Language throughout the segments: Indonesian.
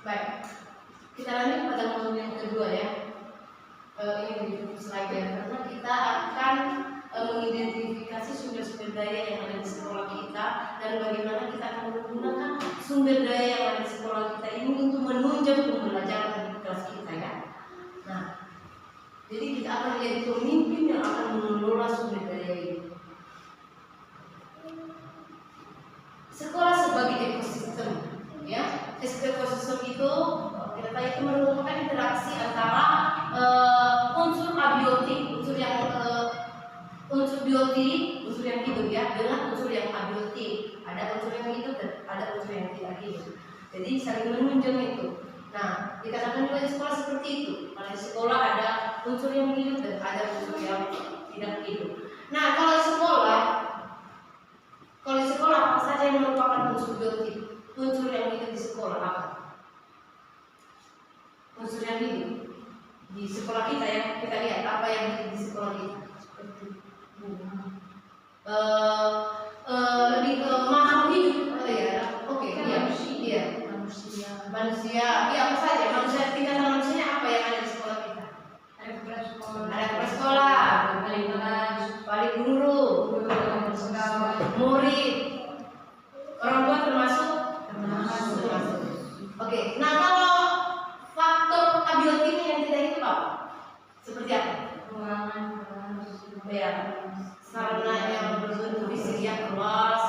Baik, kita lanjut pada modul yang kedua ya. Ini di slide ya, karena kita akan mengidentifikasi sumber-sumber daya yang ada di sekolah kita dan bagaimana kita akan menggunakan sumber daya yang ada di sekolah kita ini untuk menunjang pembelajaran di kelas kita ya. Nah, jadi kita akan menjadi pemimpin yang akan mengelola sumber daya ini. Sekolah sebagai ekosistem, ya. Ekosistem itu kita tahu itu merupakan interaksi antara unsur abiotik, unsur biotik, unsur yang hidup ya, dengan unsur yang abiotik. Ada unsur yang hidup dan ada unsur yang tidak hidup. Jadi saling menunjang itu. Nah, dikatakan juga di sekolah seperti itu. Kalau di sekolah ada unsur yang hidup dan ada unsur yang tidak hidup. Nah, kalau di sekolah apa saja yang merupakan unsur biotik? Unsur yang hidup di sekolah apa? Unsur yang hidup di sekolah kita ya, kita lihat apa yang hidup di sekolah kita. Seperti lebih ke makhluk hidup ya. Oke, iya. Manusia. Iya, apa saja? Manusia, tingkatan manusianya apa yang ada di sekolah kita? Ada kepala sekolah, wali guru, murid, orang tua termasuk. Oke, nah kalau faktor abiotik yang tidak itu apa? Seperti apa? Ruangan, ya, sarana yang berbentuk fisik ya, kelas,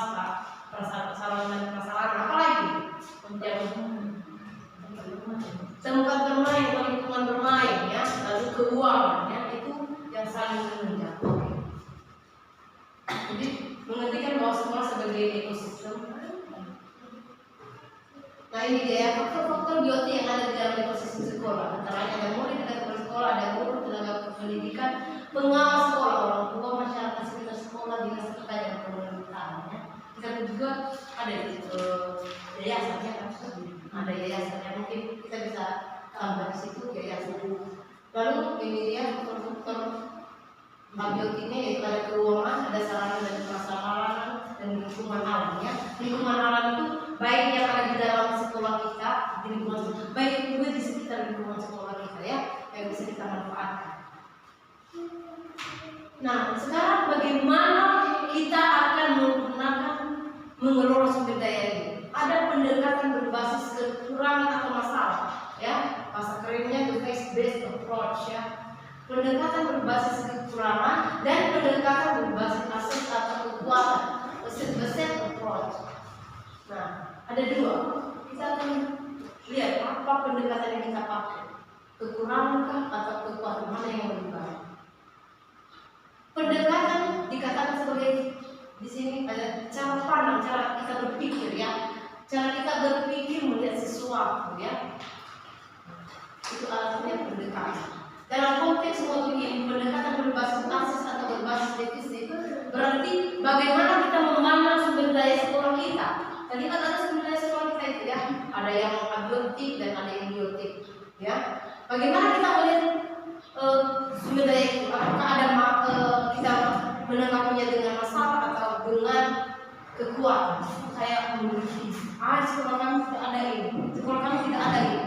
sarana apa lagi? Tempat bermain, lingkungan bermain ya, lalu keuangan ya, itu yang saling menunjang. Jadi mengertikan bahwa sekolah sebagai ekosistem. Nah ini dia faktor-faktor biotik yang ada di dalam ekosistem sekolah. Antara lain ada murid, ada kepala sekolah, ada guru, tenaga pendidikan, pengawas sekolah, orang tua, masyarakat sekitar sekolah, dinas terkait dengan pemerintahannya. Kita juga ada yayasannya kan, ada yayasannya, mungkin kita bisa tambah di situ yayasan. Lalu ini dia faktor abiotiknya yaitu ada keuangan, ada sarana dan prasarana dan lingkungan alam ya. Lingkungan alam itu baik yang ada di dalam sekolah kita, di lingkungan baik juga di sekitar lingkungan sekolah kita ya, yang bisa kita manfaatkan. Nah, sekarang bagaimana kita akan mengelola sumber daya ini? Ada pendekatan berbasis kekurangan atau masalah ya. Bahasa kerennya itu face-based approach ya. Pendekatan berbasis kekurangan dan pendekatan berbasis aset atau kekuatan, asset-based approach. Nah, ada dua. Kita akan lihat apa pendekatan yang kita pakai. Kekurangan atau kekuatan, mana yang lebih baik? Pendekatan dikatakan sebagai di sini ada cara pandang, cara kita berpikir ya. Cara kita berpikir melihat sesuatu ya. Itu artinya pendekatan. Dalam konteks modul ini pendekatan berbasis asis atau berbasis defisit berarti bagaimana kita memandang sumber daya sekolah kita. Tadi kan ada sumber daya sekolah kita itu ya, ada yang abiotik dan ada yang biotik ya. Bagaimana kita melihat sumber daya itu? Apakah ada kita menanggapinya dengan masalah atau dengan kekuatan? Kayak memiliki sekolah kami tidak ada ini, sekolah kami tidak ada ini.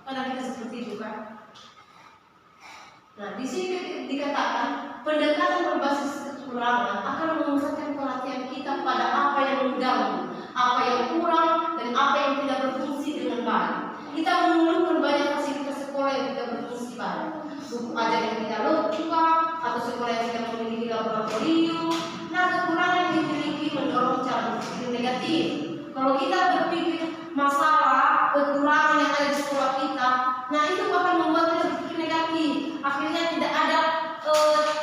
Kadang kita seperti itu kan. Nah, di sini dikatakan pendekatan berbasis kekurangan akan memusatkan perhatian kita pada apa yang mengganggu, apa yang kurang, dan apa yang tidak berfungsi dengan baik. Kita mengeluhkan banyak fasilitas sekolah yang tidak berfungsi baik, buku ajar yang tidak lengkap, atau sekolah yang tidak memiliki laboratorium. Nah, kekurangan yang dimiliki mendorong cara berpikir negatif. Kalau kita berpikir masalah kekurangan yang ada di sekolah kita, nah itu akan membuat kita berpikir negatif. Akhirnya tidak ada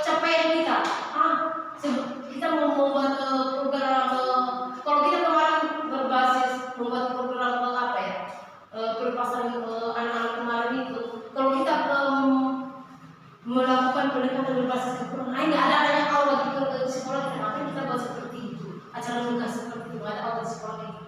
capaian kita. Kita mau membuat program. Kalau kita kemarin berbasis membuat program apa ya? Pelepasan anak-anak kemarin itu. Kalau kita melakukan pendekatan berbasis kekurangan, nggak ada aula di sekolah kita. Makanya kita buat seperti itu. Acara tugas seperti itu ada aula di sekolah kita.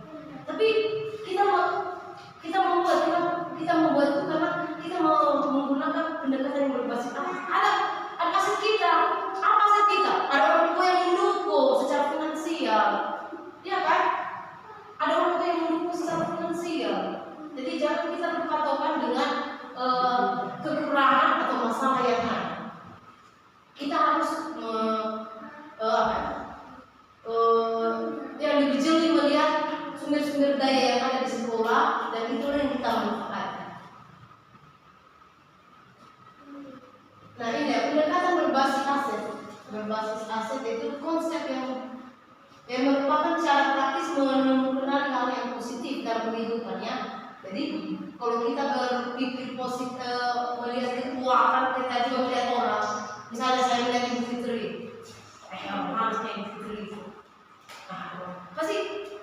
itu yang kita manfaatkan. Nah ini ya, pendekatan berbasis aset itu konsep yang merupakan cara praktis mengenal hal yang positif dalam kehidupannya. Jadi kalau kita berpikir positif, melihat keuangan, kita juga melihat orang. Misalnya saya melihat Ibu Fitri, harusnya Ibu Fitri itu. Pasti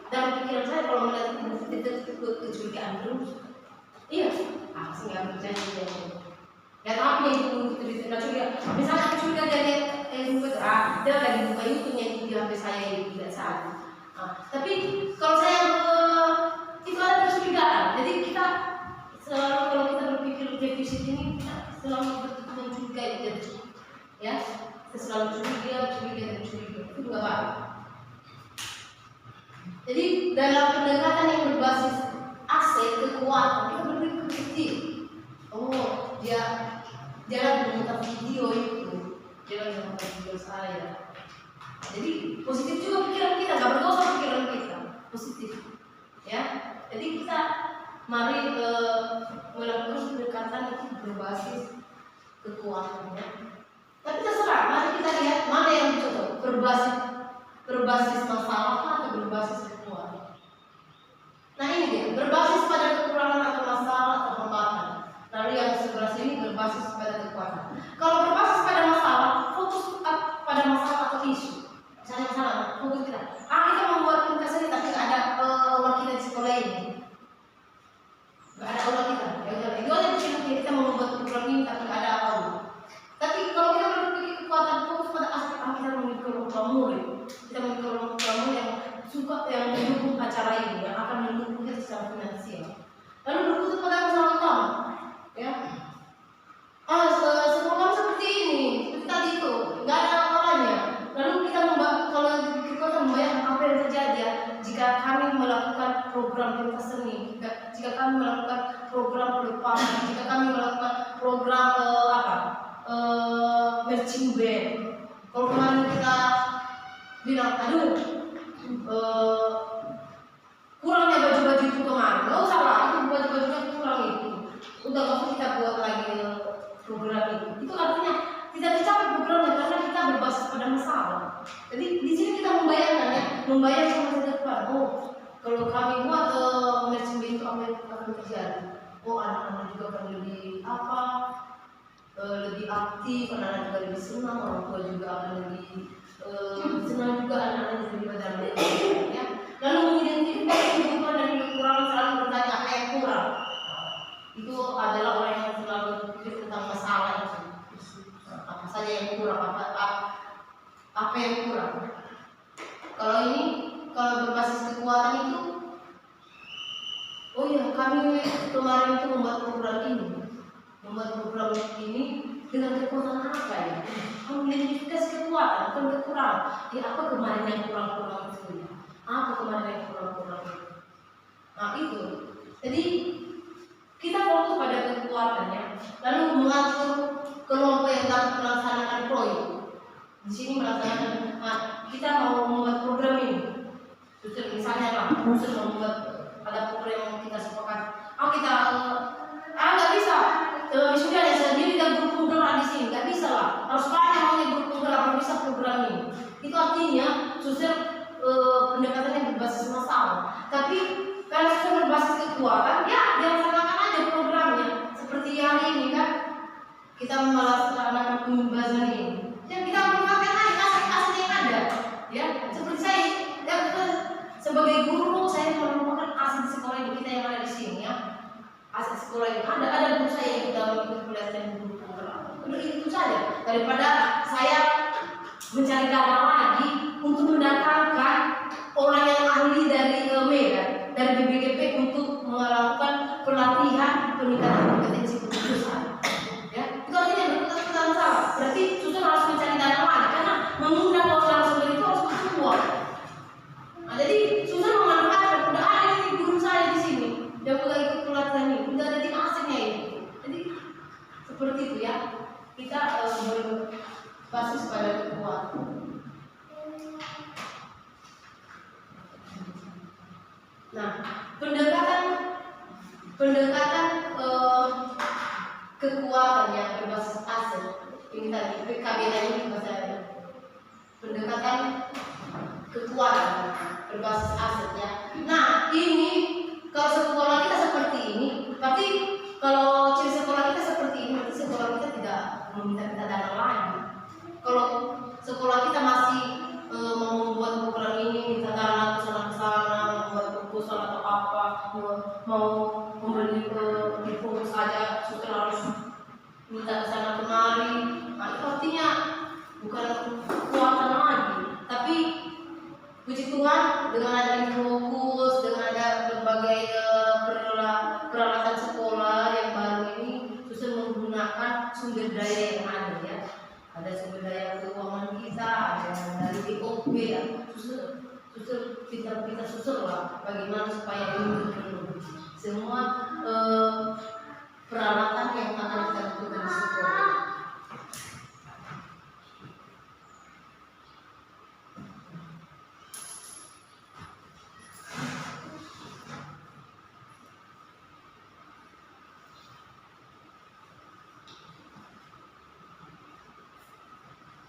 dalam pikiran saya kalau melihat Ibu Fitri itu kecurigaan terus. Iya, aku sih nggak percaya dia. Ya tapi Ibu Fitri itu nggak curiga. Misalnya aku curiga dari Ibu Fitri, dia lagi buka YouTube yang di HP saya tidak salah. Tapi kalau saya itu ada kecurigaan. Jadi kita selalu kalau kita berpikir defisit ini kita selalu mencurigai gitu. Ya, kita selalu curiga itu nggak baik. Jadi dalam pendekatan yang berbasis aset kekuatan kita berpikir positif. Oh, dia lagi menonton video itu, dia lagi menonton video saya. Jadi positif juga pikiran kita, nggak berdosa pikiran kita, positif. Ya, jadi kita mari melakukan pendekatan itu berbasis kekuatannya. Tapi terserah, mari kita lihat mana yang cocok, berbasis masalah atau berbasis kekuatan. Nah ini dia, berbasis pada kekurangan atau masalah atau hambatan. Lalu yang sebelah sini berbasis pada kekuatan. Kalau berbasis pada masalah, fokus pada masalah atau isu. Misalnya fokus kita. Kita membuat tugas ini tapi nggak ada aula kita di sekolah ini. Nggak ada aula kita. Ya udah, itu aja kita mau membuat program ini tapi nggak ada aula. Tapi kalau kita berpikir kekuatan, fokus pada aspek kita memiliki kelompok murid. Kita memiliki kelompok murid yang suka yang mendukung acara ini, yang akan mendukung kita secara finansial. Lalu berfokus pada masalah utama. Ya, sekolah seperti ini, seperti tadi itu, nggak ada akalnya. Lalu kita kalau kita membayangkan apa yang terjadi ya, jika kami melakukan program pentas seni, jika kami melakukan program pelupasan, jika kami melakukan program marching band. Kalau kemarin kita bilang, kurangnya baju-baju itu kemarin, nggak usah lah, itu baju-bajunya kurang itu. Udah waktu kita buat lagi program itu artinya tidak tercapai programnya karena kita berbasis pada masalah. Jadi di sini kita membayangkan masa depan. Oh, kalau kami buat marching band itu apa yang akan terjadi? Oh, anak-anak juga akan lebih lebih aktif, anak-anak juga lebih senang, orang tua juga akan lebih senang juga, anak-anak lebih berjalan. Ya. Lalu mengidentifikasi kebutuhan dan kekurangan, selalu bertanya apa yang kurang. Itu adalah orang yang selalu berpikir tentang masalah itu. Apa saja yang kurang, apa yang kurang. Kalau berbasis kekuatan itu, oh iya, kami kemarin itu membuat program ini dengan kekuatan apa ya? Mengidentifikasi kekuatan, bukan kekurangan. Apa kemarin yang kurang itu? Apa kemarin yang kurang itu? Nah itu, jadi kita fokus pada kekuatannya, lalu mengatur kelompok yang dapat melaksanakan proyek. Di sini melaksanakan, kita mau membuat program ini. Terus misalnya mau membuat ada program yang kita sepakat. Kita nggak bisa. Sudah ada sendiri dan grup penggerak di sini, nggak bisa lah. Harus banyak orang yang grup penggerak baru bisa program ini. Itu artinya pendekatan yang berbasis masalah. Tapi kalau sudah berbasis kekuatan, ya dilaksanakan aja programnya. Seperti hari ini kan, kita melaksanakan pembahasan ini. Ya kita menggunakan aset-aset yang ada. Ya, seperti saya, ya, sebagai guru saya merupakan aset sekolah ini kita yang ada di sini ya. Aset sekolah ini ada guru saya yang sudah mengikuti pelatihan guru penggerak. Udah itu saja. Daripada saya mencari dana lagi untuk mendatangkan orang yang ahli dari Medan, dari BPGP untuk melakukan pelatihan peningkatan kompetensi kepengurusan. Ya, itu artinya berputar salah. Berarti Susan harus mencari dana lagi karena mengundang orang seperti itu harus butuh uang. Nah, jadi Susan memanfaatkan udah ada nih guru saya di sini, dia udah ikut pelatihan ini, udah ada di asetnya ini. Jadi seperti itu ya, kita berbasis pada kekuatan. Nah, pendekatan pendekatan kekuatan yang berbasis aset. Ini tadi PKBN ini bahasa pendekatan kekuatan berbasis aset ya. Nah ini kalau sekolah kita seperti ini, berarti kalau ciri sekolah kita seperti ini, berarti sekolah kita tidak meminta dana lagi. Kalau sekolah kita masih membuat program ini, minta dana kesana-kesana, membuat proposal atau apa, mau membeli info saja, sudah harus minta kesana kemari. Nah, itu artinya bukan kekuatan lagi, tapi puji Tuhan dengan adanya fokus, dengan ada berbagai peralatan sekolah yang baru ini, susah menggunakan sumber daya yang ada ya. Ada sumber daya keuangan kita, ada dari BOP ya. Kita susun lah bagaimana supaya ini berpenuh. Semua peralatan yang akan kita lakukan di sekolah.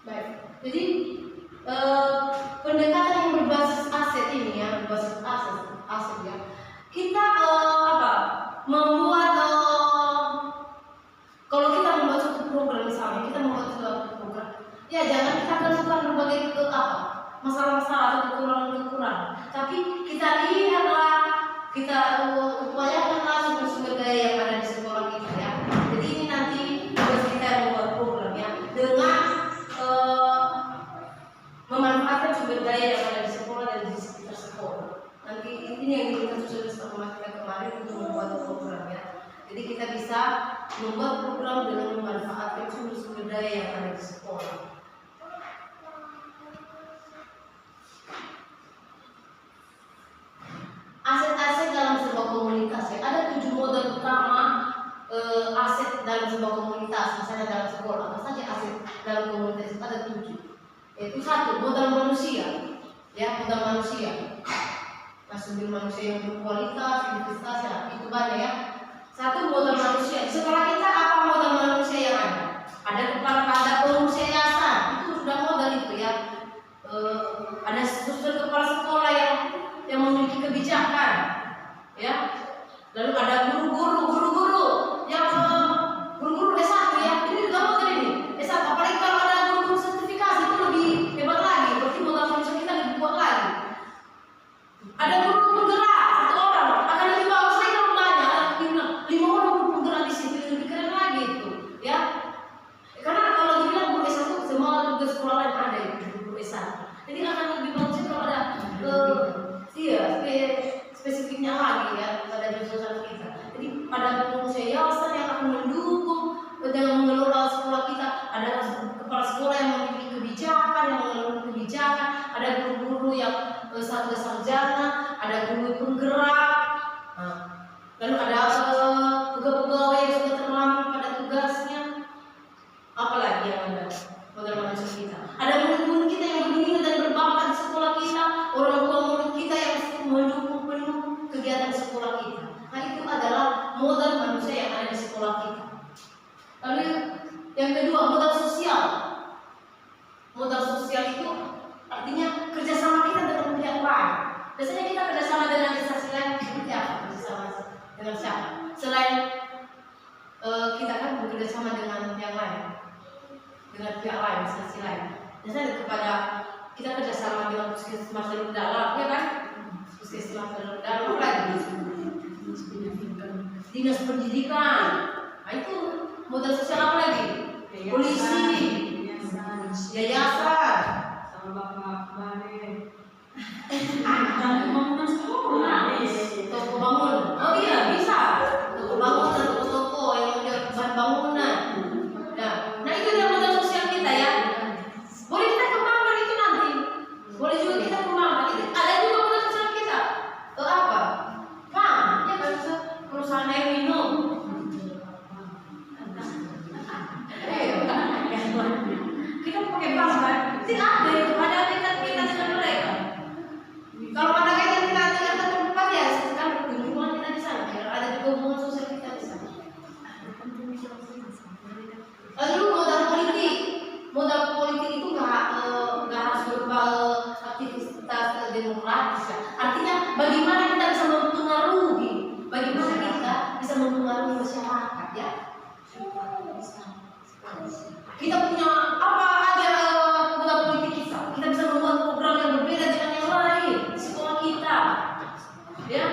Baik, jadi pendekatan yang berbasis aset ini ya, berbasis aset ya. Kita membuat kalau kita membuat suatu program misalnya, kita membuat suatu program, ya jangan kita tentukan berbagai masalah-masalah atau kekurangan-kekurangan, tapi kita lihatlah, kita upayakanlah sumber-sumber daya yang ada di sekolah kita ya. Jadi ini nanti tugas kita membuat program ya dengan memanfaatkan sumber daya yang ada di sekolah dan di sekitar sekolah. Nanti ini yang kita susun sama kita kemarin untuk membuat program ya. Jadi kita bisa membuat program dengan memanfaatkan sumber-sumber daya yang ada di sekolah. Aset-aset dalam sebuah komunitas ya. Ada 7 modal utama aset dalam sebuah komunitas, misalnya dalam sekolah. Apa saja aset dalam komunitas itu ada 7. Yaitu 1, modal manusia. Ya, modal manusia. Sumber manusia yang berkualitas, investasi ya, itu banyak ya. 1, modal manusia. Di sekolah kita apa modal manusia yang ada? Ada pengurus yayasan, itu sudah modal itu ya. Ada struktur kepala sekolah yang memiliki kebijakan, ya. Lalu ada guru-guru yang guru-guru S1 ya. Ini juga modal ini. S1, apalagi kalau ada guru-guru sertifikasi itu lebih hebat lagi. Berarti modal manusia kita lebih kuat lagi. Ada guru penggerak 1 orang, akan lebih bagus lagi kalau banyak. 5 orang guru penggerak di situ lebih keren lagi itu, ya. Karena kalau dibilang guru S1 semua tugas sekolah lain ada itu guru S1. Jadi akan lebih bagus kalau ada spesifiknya lagi ya pada jurusan kita. Jadi pada pengurus yayasan yang akan mendukung dalam mengelola sekolah kita, ada kepala sekolah yang memiliki kebijakan, yang mengelola kebijakan, ada guru-guru yang sarjana, ada guru penggerak, lalu ada pegawai-pegawai yang sudah terlambat pada tugasnya. Apalagi yang ada modal manusia kita. Ada murid-murid kita yang berminat dan berbakat di sekolah kita, orang tua murid kita yang mendukung penuh kegiatan sekolah kita. Nah itu adalah modal manusia yang ada di sekolah kita. Lalu yang kedua, modal sosial. Modal sosial itu artinya kerjasama kita dengan pihak lain. Biasanya kita kerjasama dengan instansi lain seperti apa? Kerjasama dengan siapa? Selain kita kan bekerjasama dengan yang lain, dengan pihak lain, instansi lain. Biasanya kepada kita kerjasama dengan puskesmas dalam, ya kan? Puskesmas dalam lagi, dinas pendidikan. Nah itu modal sosial apa lagi? Polisi, yayasan, sama bapak Mane. bangunan sekolah, toko bangun. Oh iya bisa, toko bangunan, toko-toko yang menjual bahan bangunan. Nah itu dia modal sosial kita ya. Boleh kita kembangkan itu nanti. Boleh juga kita kembangkan. Ada juga modal sosial kita. Apa? Ya kan perusahaan air minum. Kita pakai bank kan? Tidak ada itu. Ada kita dengan mereka. Kalau ada kaitan kita dengan tempat ya, sekarang kunjungan kita di sana. Ada juga hubungan sosial demokratis ya. Artinya bagaimana kita bisa mempengaruhi, bagaimana kita bisa mempengaruhi masyarakat ya. Kita punya apa aja modal politik kita bisa membuat program yang berbeda dengan yang lain di sekolah kita, ya.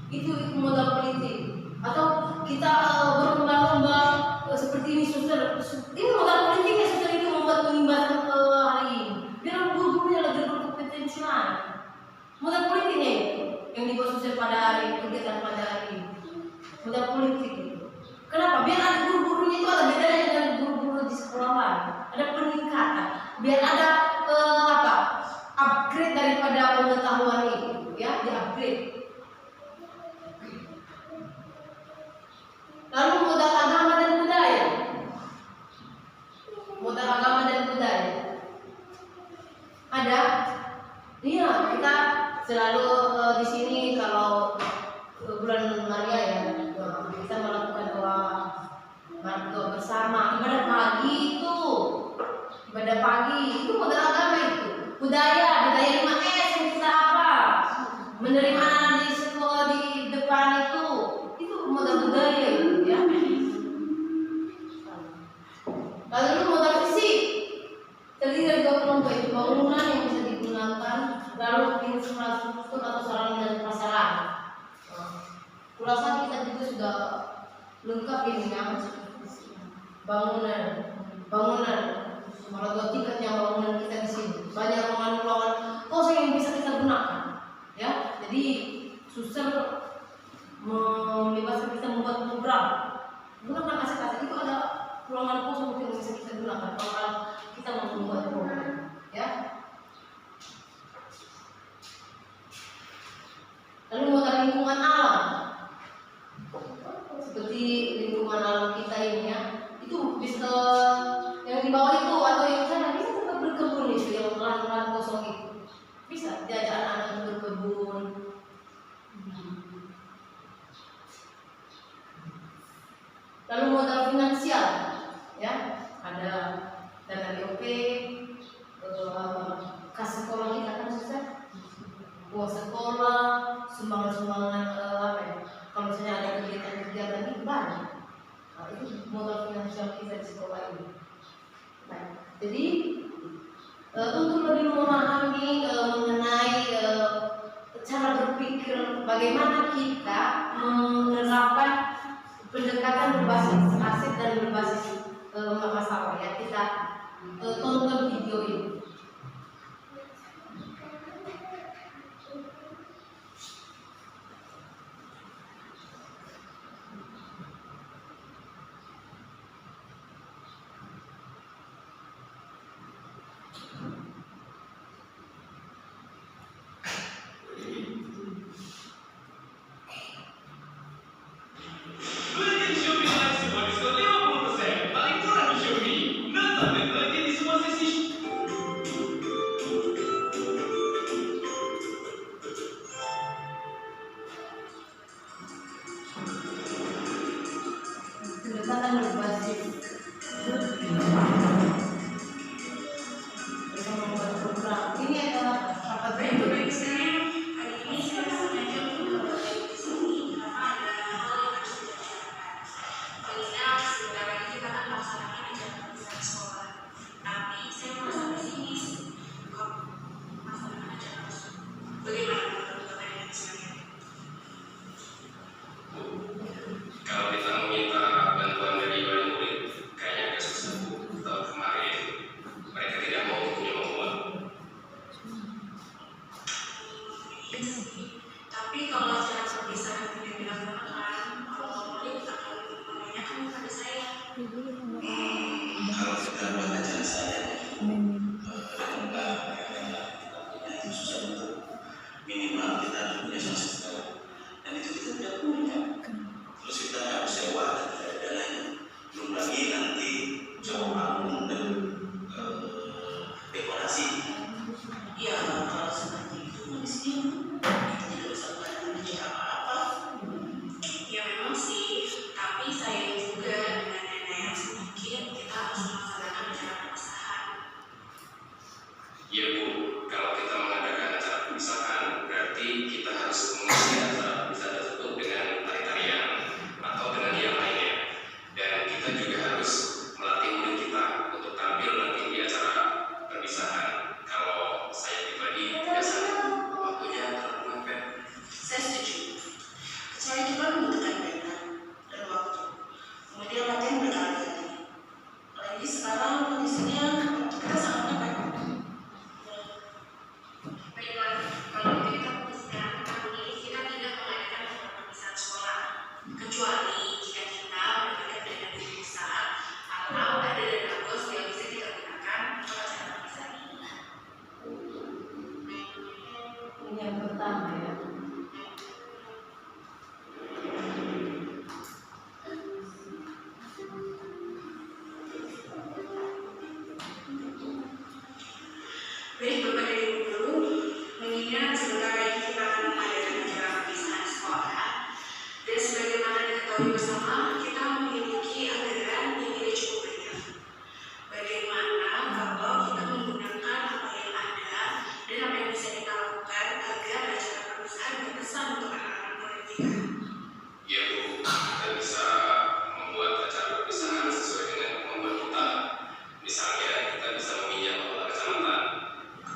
Itu modal politik. Atau kita berlomba-lomba seperti ini suster. Ini modal politik ya suster, itu membuat pengibaran hari ini. Biar guru-gurunya lebih berkompetensi lagi. Modal politiknya itu yang dibuat suster pada hari kegiatan pada hari ini. Modal politik itu. Kenapa? Biar ada guru-gurunya itu ada bedanya dengan guru-guru di sekolah lain. Ada peningkatan. Biar ada upgrade daripada pengetahuan itu, ya, di-upgrade. Lalu modal agama dan budaya. Modal agama dan budaya. Ada? Iya, kita selalu di sini kalau bulan Maria ya, kita melakukan doa bersama. Ibadah pagi itu modal agama itu. Budaya 5S yang kita apa? Menerima anak di sekolah di depan itu modal budaya itu ya. Lalu modal fisik. Terdiri dari 2 kelompok itu, bangunan yang bisa digunakan, lalu infrastruktur atau sarana dan prasarana. Kurasa kita juga sudah lengkap ini ya. Bangunan. Malah 2 tingkatnya bangunan kita di sini. Banyak ruangan-ruangan kosong yang bisa kita gunakan. Ya, jadi suster membebaskan kita membuat program. Gunakan aset-aset itu, ada ruangan kosong yang bisa kita gunakan kalau kita mau membuat program. Ya. Lalu modal lingkungan alam. Seperti lingkungan alam kita ini ya, itu bisa yang di bawah itu atau yang sana bisa tetap berkebun itu, yang lahan-lahan kosong itu bisa diajak anak-anak berkebun. Lalu modal finansial ya, ada dana BOP, kas sekolah kita kan susah, uang sekolah, sumbangan kalau misalnya ada kegiatan itu banyak. Nah, itu modal finansial kita di sekolah ini. Nah, jadi untuk lebih memahami mengenai cara berpikir bagaimana kita menerapkan pendekatan berbasis aset dan berbasis masalah ya, kita tonton video ini. Pendekatan berbasis bersama membuat program. Ini adalah rapat berikut. Kalau kita meminta bantuan dari wali murid, kayaknya agak susah. Tahun kemarin mereka tidak mau punya uang. Tapi kalau cara perpisahan tidak dilakukan, kalau murid akan menanyakan kepada saya. Kalau kita belajar saya, itu susah untuk minimal kita punya sosial, dan itu kita tidak punya. Terus kita harus sewa dan lain-lain. Belum lagi nanti sewa panggung dan dekorasi. Ya, kalau seperti itu di sini kita tidak bisa melakukan apa-apa. Ya memang sih, tapi saya juga dengan dana yang sedikit kita harus melaksanakan acara perpisahan. Iya Bu, Baik Bapak dan Ibu Guru, mengingat sebentar lagi kita akan mengadakan acara perpisahan sekolah, dan sebagaimana diketahui bersama, kita memiliki anggaran yang tidak cukup banyak. Bagaimana kalau kita menggunakan apa yang ada dan apa yang bisa kita lakukan agar acara perpisahan berkesan untuk anak-anak murid kita? Ya Bu, kita bisa membuat acara perpisahan sesuai dengan kemampuan kita. Misalnya kita bisa meminjam kepala kecamatan.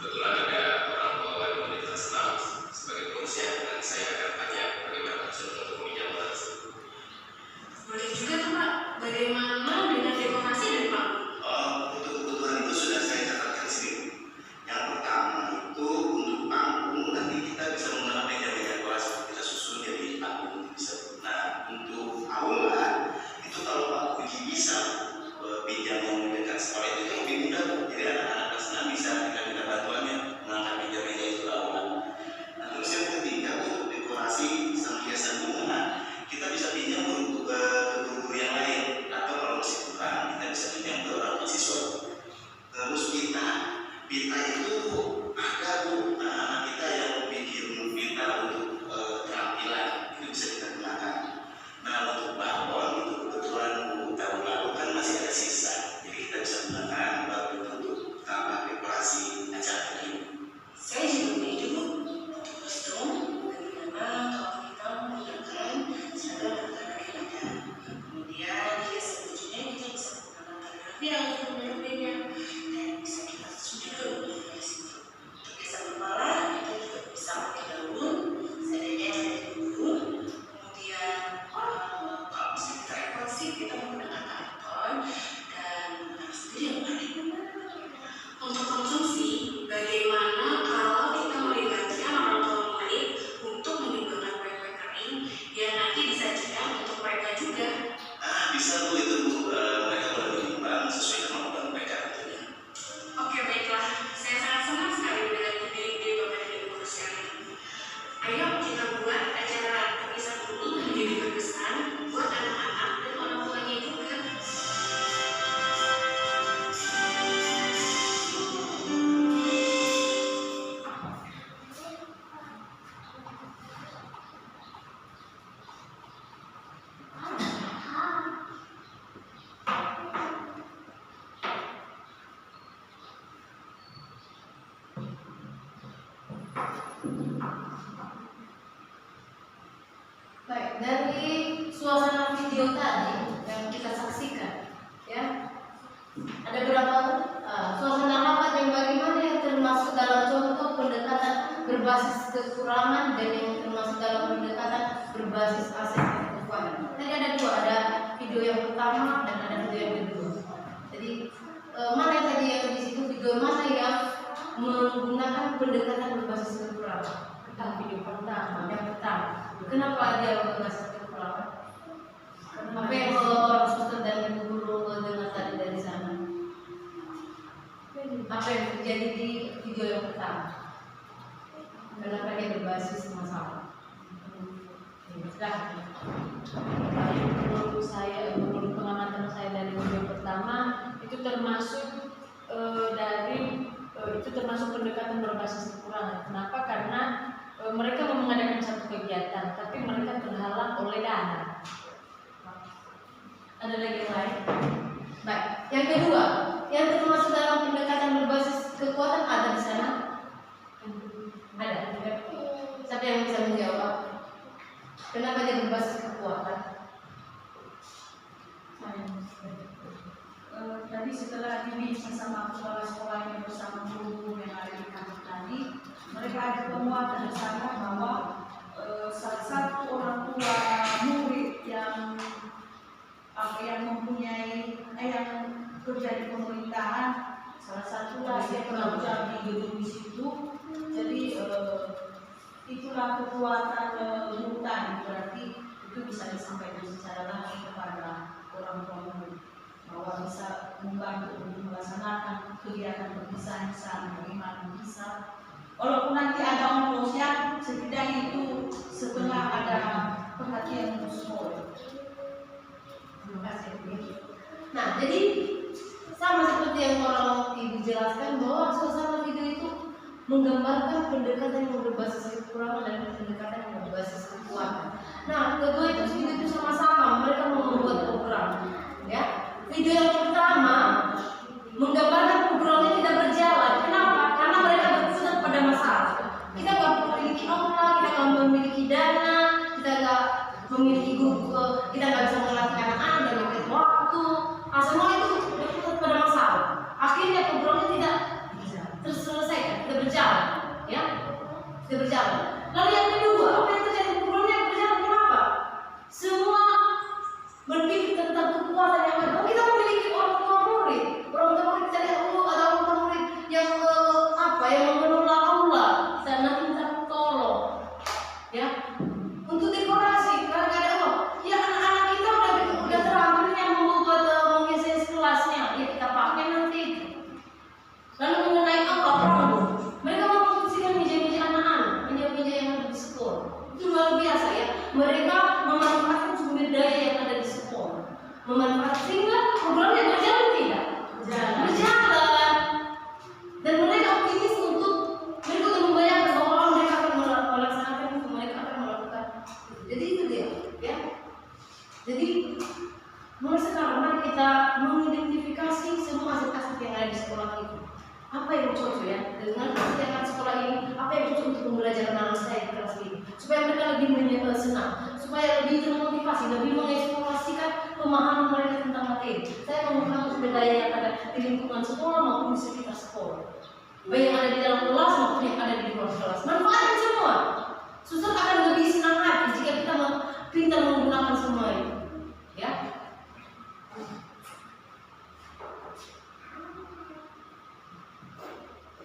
Kebetulan ada orang tua wali murid senang sebagai pengurusnya, dan saya akan tanya bagaimana usul untuk meminjam kepala tersebut. Boleh juga tuh Pak, bagaimana dengan dekorasi dan panggung? Untuk kebutuhan itu sudah saya catatkan di sini. Yang pertama itu untuk panggung, nanti kita bisa menggunakan meja-meja kelas kita susun jadi panggung bisa. Nah, untuk aula itu kalau Pak Puji bisa pinjam yang dekat sekolah itu lebih mudah, jadi anak-anak kelas 6 bisa kita minta bantuannya mengangkat meja-meja itu ke aula. Nah, terus yang ketiga untuk dekorasi sama hiasan bunga, kita bisa pinjam untuk ke guru yang lain, atau kalau masih kurang kita bisa pinjam ke orang mahasiswa. Terus pita itu ada Bu, anak kita yang bikin pita untuk keterampilan itu bisa kita gunakan. Nah, untuk balon itu kebetulan Bu, tahun lalu kan masih ada sisa, jadi kita bisa gunakan balon untuk tambah dekorasi acara ini. Saya juga punya Bu, untuk kostum, bagaimana kalau kita menggunakan seragam anak-anak yang ada. Kemudian hiasan bajunya kita bisa menggunakan kaligrafi yang untuk bentuknya, dan bisa kita susun juga dari situ. Untuk hiasan kepala kita juga bisa pakai daun, seadanya dari bulu. Kemudian kalau bisa kita repot sih kita menggunakan karton dan harus sendiri yang paling. Untuk konsumsi, bagaimana kalau kita melibatkan orang tua murid untuk menyumbangkan kue-kue kering yang nanti disajikan untuk mereka juga? Bisa Bu, itu Bu, mereka boleh menyumbang sesuai kemampuan mereka tentunya. Oke, baiklah. Saya sangat senang sekali dengan ide-ide Bapak dan Ibu Guru sekalian. Ayo kita buat acara perpisahan ini menjadi berkesan buat anak-anak dan orang tuanya juga. Baik, dari suasana video tadi yang kita saksikan, ya, ada beberapa suasana rapat yang bagaimana yang termasuk dalam contoh pendekatan berbasis kekurangan dan yang termasuk dalam pendekatan berbasis aset dan kekuatan. Tadi ada dua, ada video yang pertama dan ada video yang kedua. Jadi mana yang tadi yang di situ, video mana yang menggunakan pendekatan berbasis kekurangan? Video pertama, yang pertama. Kenapa dia berbasis kekurangan? Apa yang orang suster dan ibu guru dengar tadi dari sana? Apa yang terjadi di video yang pertama? Kenapa dia berbasis masalah? Menurut saya, menurut pengamatan saya dari video pertama itu termasuk itu termasuk pendekatan berbasis kekurangan. Kenapa? Karena mereka mau mengadakan satu kegiatan, tapi mereka terhalang oleh dana. Ada lagi yang lain? Baik, yang kedua, yang termasuk dalam pendekatan berbasis kekuatan ada di sana? Ada. Siapa yang bisa menjawab? Kenapa dia berbasis kekuatan? Tadi setelah dibincang sama kepala sekolahnya bersama guru yang ada di kantor tadi, mereka ada penguatan di sana bahwa salah satu orang tua murid yang mempunyai yang kerja di pemerintahan, salah satu dia pernah kerja di gedung di situ. Jadi itulah kekuatan guru tadi, berarti itu bisa disampaikan secara langsung kepada orang tua murid bahwa bisa membantu untuk melaksanakan kegiatan perpisahan sana, bagaimana bisa walaupun nanti ada ongkosnya, setidaknya itu setengah ada perhatian untuk sekolah. Terima kasih. Nah, jadi sama seperti yang orang ibu jelaskan bahwa suasana video itu menggambarkan pendekatan yang berbasis kekurangan dan pendekatan yang berbasis kekuatan. Nah, kedua itu sama-sama mereka mau membuat program, ya. Video yang pertama menggambarkan programnya tidak berjalan. Kenapa? Karena mereka berpusat pada masalah. Kita nggak memiliki aula, kita nggak memiliki dana, kita nggak memiliki guru, kita nggak bisa melatih anak-anak dan memberi waktu. Semua itu berpusat pada masalah. Akhirnya programnya tidak terselesaikan, tidak berjalan, ya, tidak berjalan. Lalu yang kedua, apa yang terjadi? Programnya berjalan. Kenapa? Semua berpikir tentang kekuatan yang ada. Kita memiliki orang tua murid kita lihat ada orang tua murid yang yang mengelola aula, kita nanti minta tolong, ya, untuk dekorasi karena nggak ada uang. Ya anak-anak kita udah terampil yang membuat menghias kelasnya, ya kita pakai nanti. Lalu mengenai aula pramu, mereka memfungsikan meja-meja anak-anak, meja-meja yang ada di sekolah. Itu luar biasa, ya. Mereka memanfaatkan sumber daya yang ada di sekolah, memanfaatkan sehingga programnya berjalan tidak? Berjalan. Dan mereka optimis mereka membayangkan bahwa mereka akan melaksanakan itu, mereka akan melakukan itu. Jadi itu dia, ya. Jadi mulai sekarang mari kita mengidentifikasi semua aset-aset yang ada di sekolah itu. Apa yang cocok, ya, dengan kegiatan sekolah ini? Apa yang cocok untuk pembelajaran anak saya di kelas ini? Supaya mereka lebih senang, supaya lebih termotivasi, lebih mengeksplorasikan pemahaman mereka tentang materi. Saya memahami sumber daya yang ada di lingkungan sekolah maupun di sekitar sekolah, baik yang ada di dalam kelas maupun yang ada di luar kelas. Manfaatkan semua. Suster akan lebih senang hati jika kita pintar menggunakan semua itu, ya.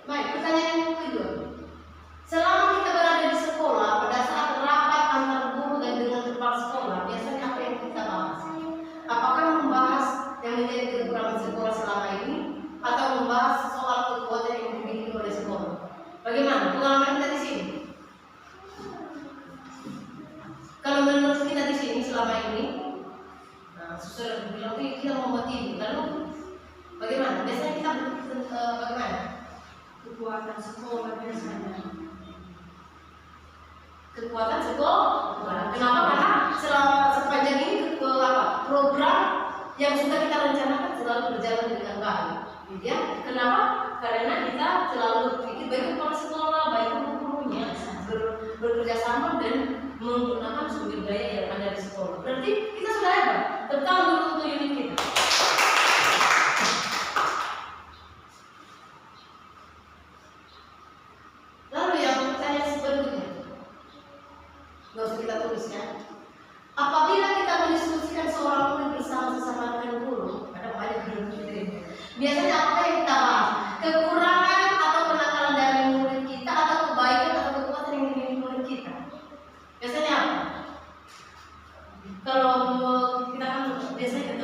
Baik, pertanyaan yang kedua. Selama kita berada di sekolah, pada saat rapat antar guru dan dengan kepala sekolah, biasanya apa yang kita bahas? Apakah membahas yang menjadi kekurangan sekolah selama ini, atau membahas soal kekuatan yang dimiliki oleh sekolah? Bagaimana pengalaman kita di sini? Kalau menurut kita di sini selama ini, nah, suster bilang kita mau buat ini, lalu bagaimana? Biasanya kita bagaimana? Kekuatan sekolah biasanya. Kekuatan sekolah. Kenapa? Karena sepanjang ini program yang sudah kita rencanakan selalu berjalan dengan baik. Ya, kenapa? Karena kita selalu berpikir baik kepala sekolah, baik guru-gurunya bekerja sama dan menggunakan sumber daya yang ada di sekolah. Berarti kita sudah hebat. Tentang dulu untuk unit kita. Lalu yang pertanyaan selanjutnya, nggak usah kita tulis, ya. Apabila kita mendiskusikan seorang murid bersama sesama rekan guru, ada banyak guru ini. Biasanya apa yang kita bahas? Kekurangan atau kenakalan dari murid kita, atau kebaikan atau kekuatan yang dimiliki murid kita? Biasanya apa? Kalau kita kan biasanya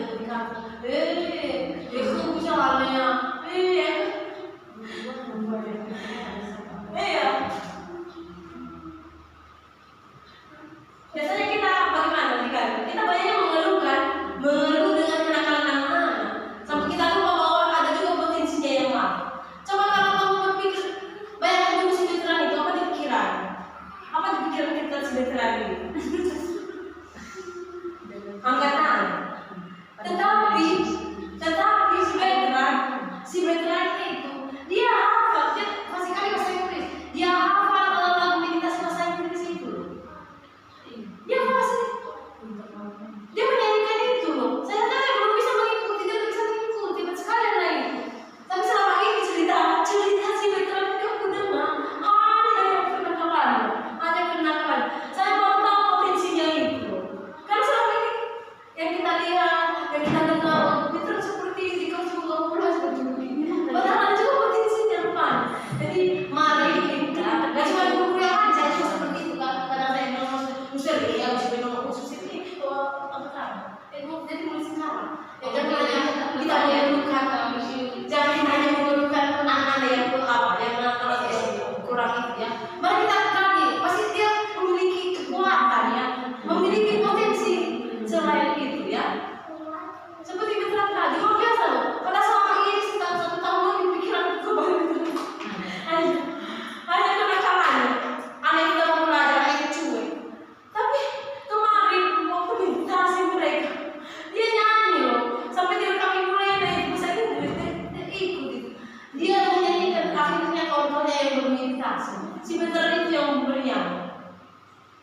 biasa. Si veteran itu yang beriang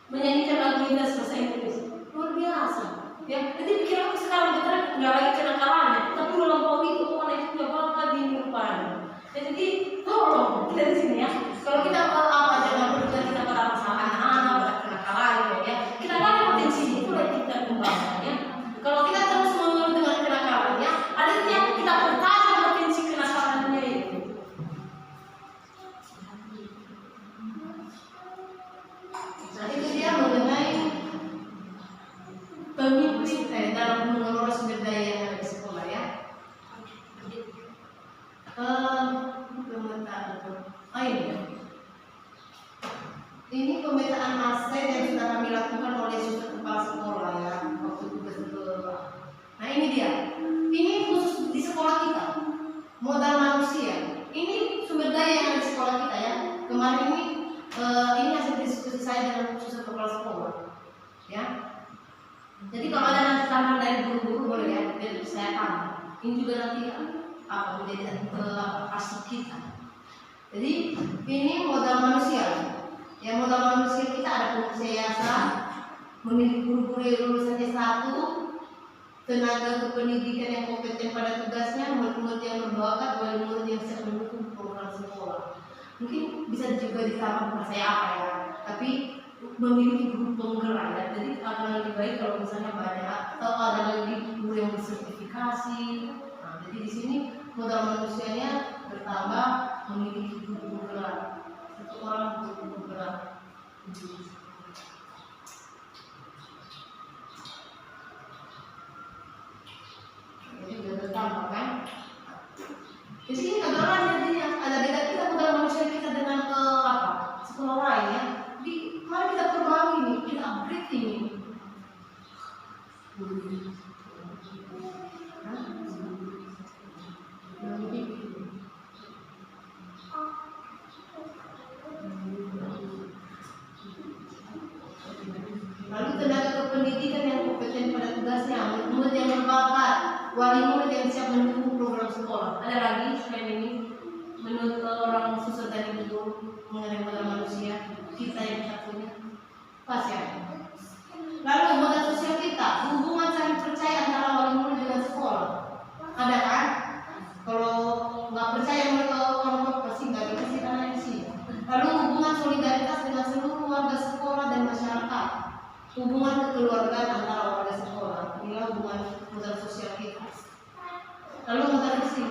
menyanyikan lagu Indah bahasa Inggris luar biasa. Ya, jadi pikir aku sekarang veteran nggak lagi kenakalannya, tapi melampaui itu itu juga bakal dilupakan. Jadi tolong kita di sini ya. Kalau kita apa jangan berbicara kita pada masalah anak-anak, pada kenakalannya ya. Kita kan potensi itu yang kita kembangkan ya. Kalau kita terus mengeluh dengan kenakalannya, artinya kita pertajam potensi kenakalannya itu. Nah itu dia mengenai pemimpin dalam mengelola sumber daya yang ada di sekolah ya. Ini pemetaan aset yang sudah kami lakukan oleh sudut kepala sekolah ya waktu tugas itu. Nah ini dia, ini khusus di sekolah kita, modal manusia. Ini sumber daya yang ada di sekolah kita ya. Kemarin ini hasil diskusi saya dengan sudut kepala sekolah, ya. Jadi kalau ada nanti tambahan dari guru-guru boleh ya, biar saya tambah. Ini juga nanti apa menjadi asli kita. Jadi ini modal manusia. Ya modal manusia kita ada pengurus yayasan, memiliki guru-guru yang lulusan S1, tenaga kependidikan yang kompeten pada tugasnya, murid-murid yang berbakat, murid-murid yang siap mendukung program sekolah. Mungkin bisa juga ditambah saya apa ya, tapi memiliki guru penggerak ya. Jadi akan lebih baik kalau misalnya banyak atau ada lagi guru yang bersertifikasi. Nah, jadi di sini modal manusianya bertambah, memiliki guru penggerak. Satu orang guru penggerak. Jadi sudah bertambah kan? Di sini kebetulan jadi ada beda kita modal manusia kita dengan sekolah lain ya. Jadi mari kita perbaiki ini, kita upgrade ini. Lalu tenaga kependidikan yang kompeten pada tugasnya, murid yang berbakat, wali murid yang siap mendukung program sekolah. Ada lagi selain ini, menurut orang susun tadi itu mengenai modal manusia kita yang satunya pasti ada. Lalu modal sosial kita, hubungan saling percaya antara wali murid dengan sekolah. Ada kan? Kalau nggak percaya mereka orang tua pasti nggak dikasih tanah di sini. Lalu hubungan solidaritas dengan seluruh warga sekolah dan masyarakat. Hubungan kekeluargaan antara warga sekolah. Inilah hubungan modal sosial kita. Lalu modal fisik.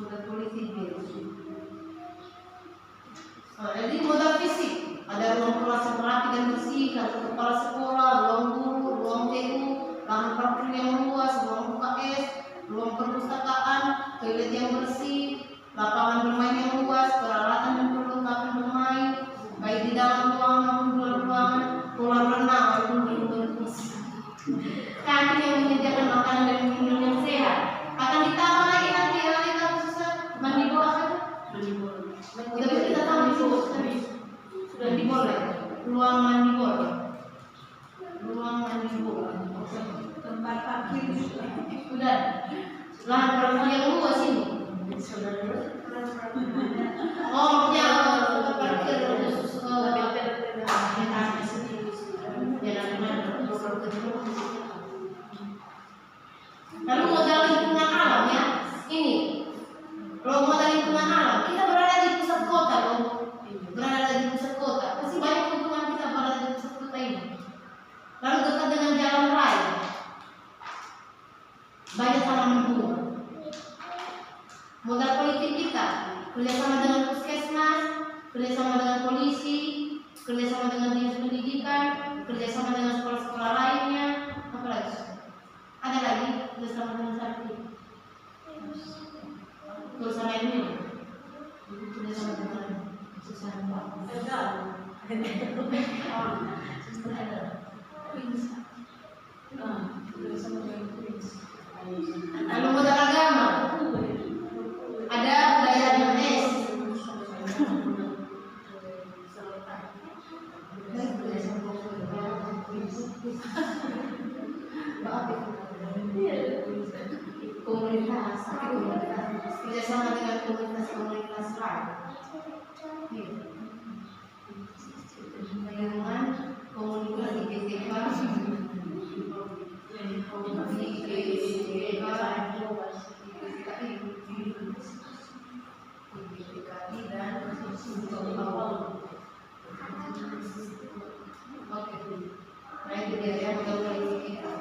Modal politik. Jadi modal fisik. Ada ruang kelas yang rapi dan bersih, kantor kepala sekolah, ruang guru, ruang TU, lahan parkir yang luas, ruang UKS, ruang perpustakaan, toilet yang bersih, lapangan bermain yang luas, peralatan dan perlengkapan bermain, baik di dalam ruangan maupun di luar ruangan, kolam renang maupun belum berfungsi. Kantin yang menyediakan makanan dan minuman yang sehat. Akan ditambah lagi nanti kalau susah mandi bawah kan? Udah kita tahu di sini sudah diboleh. Ruang mandi boleh. Ruang mandi boleh. Tempat parkir juga. Sudah. Lahan parkir yang luas ini. Oh ya, tempat parkir khusus lalu modal lingkungan alam ya. Ini kalau modal lingkungan alam, kita berada di pusat kota loh. Berada di pusat kota. Pasti banyak keuntungan kita berada di pusat kota ini. Lalu dekat dengan jalan raya. Banyak tanaman bunga. Modal politik kita, kerjasama dengan puskesmas, kerjasama dengan polisi, kerjasama dengan dinas pendidikan, kerjasama dengan sekolah-sekolah lainnya, apa lagi? Ada lagi kerjasama dengan sakit, kerjasama ini, kerjasama dengan sesama. Lalu modal agama, ada budaya Indonesia. kerjasama dengan komunitas-komunitas lain. Dengan komunitas IPTK, nah itu dia ya modal kita.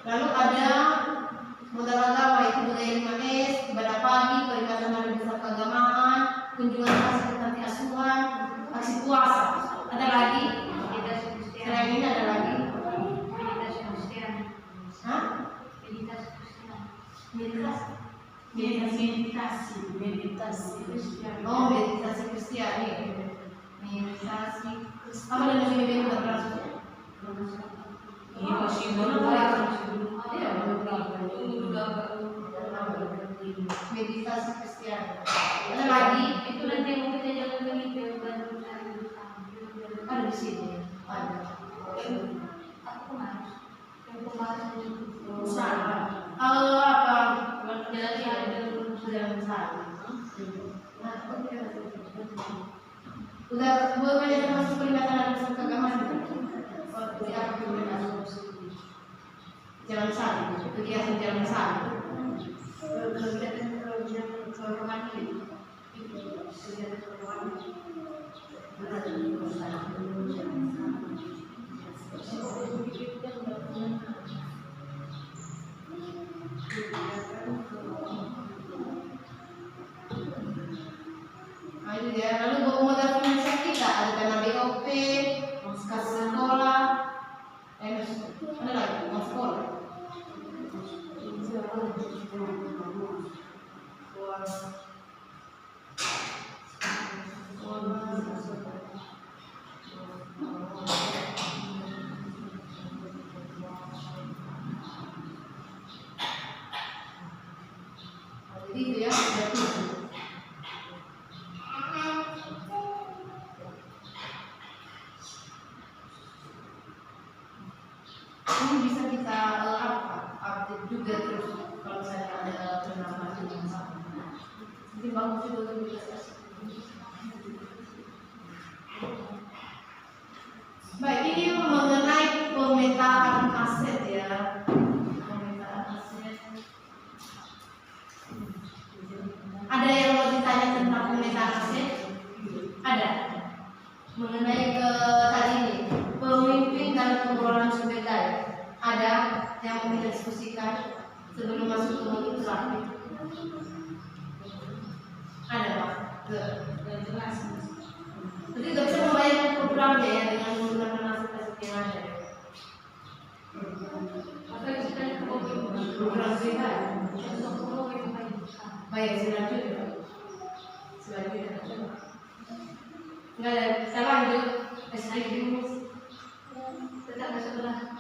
Lalu ada modal agama itu budaya 5S, ibadah pagi, perikatan hari besar keagamaan, kunjungan kasih ke panti asuhan, aksi puasa. Ada lagi? Selain ini ada lagi? Hah? Meditasi. Oh, meditasi Kristiani. Meditasi. Apa dengan meditasi berarti? Ini masih baru Meditasi Kristiani. Ada lagi? itu nanti yang mau kita jalan lagi Ada di sini. Ada. Apa? Jalan salah. Udah boleh masuk peringatan hari besar keagamaan. Jalan salah. Kegiatan jalan salah. Nah, itu ya. Lalu buku modal finansial kita ada dana BOP, kas sekolah, ada lagi uang sekolah. Jadi itu ya, ada tujuh. Ini bisa kita update juga terus kalau misalnya ada penambahan yang sama. Jadi bagus juga untuk kita. Baik, ini mengenai pemetaan aset ya. Pemetaan aset. Ada yang mau ditanya tentang pemetaan aset? Ada. Mengenai tadi ini pemimpin dan pengelolaan sumber daya. Ada yang mau kita diskusikan sebelum masuk ke modul terakhir? Ada Pak? Jelas. Jadi nggak bisa membayangkan programnya ya dengan menggunakan aset-aset yang ada. Program kita. Baik, selanjutnya. Nggak ada, saya lanjut. SID tetap sebelah.